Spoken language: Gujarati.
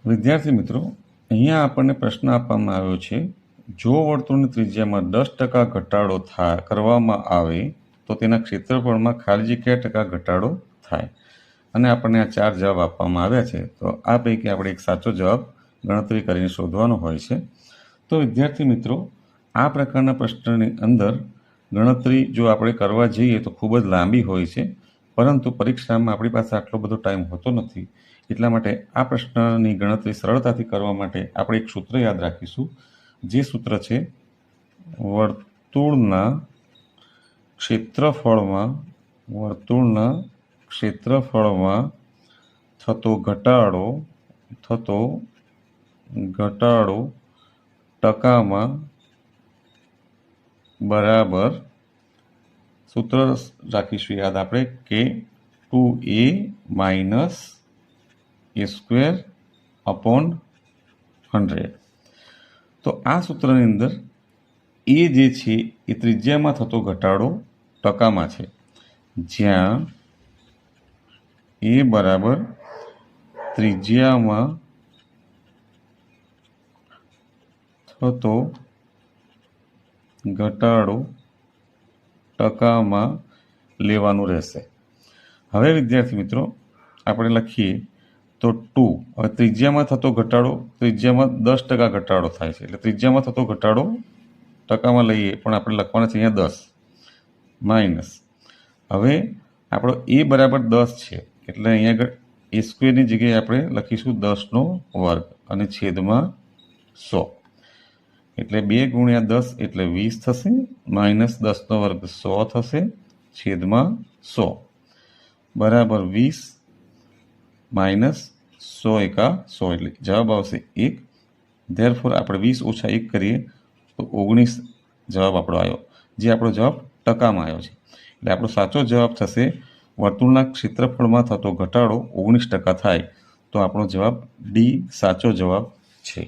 વિદ્યાર્થી મિત્રો, અહીંયા આપણને પ્રશ્ન આપવામાં આવ્યો છે, જો વર્તુળની ત્રિજ્યામાં 10% ઘટાડો કરવામાં આવે તો તેના ક્ષેત્રફળમાં ખાલી જગ્યા ટકા ઘટાડો થાય. અને આપણને આ 4 જવાબ આપવામાં આવ્યા છે. તો આ પૈકી આપણે એક સાચો જવાબ ગણતરી કરીને શોધવાનો હોય છે. તો વિદ્યાર્થી મિત્રો, આ પ્રકારના પ્રશ્નની અંદર ગણતરી જો આપણે કરવા જઈએ તો ખૂબ જ લાંબી હોય છે, પરંતુ પરીક્ષામાં આપણી પાસે આટલો બધો ટાઈમ હોતો નથી. એટલા માટે આ પ્રશ્નની ગણતરી સરળતાથી કરવા માટે આપણે એક સૂત્ર યાદ રાખીશું, જે સૂત્ર છે વર્તુળના ક્ષેત્રફળમાં થતો ઘટાડો ટકામાં બરાબર, સૂત્ર રાખીશું યાદ આપણે, કે 2a - a²/100. તો આ સૂત્રની અંદર એ જે છે એ ત્રિજ્યામાં થતો ઘટાડો ટકામાં છે, જ્યાં એ બરાબર ત્રિજ્યામાં થતો ઘટાડો ટકામાં લેવાનું રહેશે. હવે વિદ્યાર્થી મિત્રો, આપણે લખીએ તો 2. હવે ત્રિજ્યામાં થતો ઘટાડો, ત્રિજ્યામાં 10% ઘટાડો થાય છે, એટલે ત્રિજ્યામાં થતો ઘટાડો ટકામાં લઈએ, પણ આપણે લખવાના છે અહીંયા 10 માઇનસ. હવે આપણો એ બરાબર 10 છે, એટલે અહીંયા આગળ a² જગ્યાએ આપણે લખીશું 10નો વર્ગ અને છેદમાં 100. એટલે 2 × 10 એટલે 20 થશે, માઇનસ 10નો વર્ગ 100 થશે, છેદમાં 100 બરાબર 20 માઇનસ 100 × 100 એટલે જવાબ આવશે 1. ધેરફોર આપણે 20 - 1 કરીએ તો 19 જવાબ આપણો આવ્યો, જે આપણો જવાબ ટકામાં આવ્યો છે. એટલે આપણો સાચો જવાબ થશે વર્તુળના ક્ષેત્રફળમાં થતો ઘટાડો 19% થાય. તો આપણો જવાબ ડી સાચો જવાબ છે.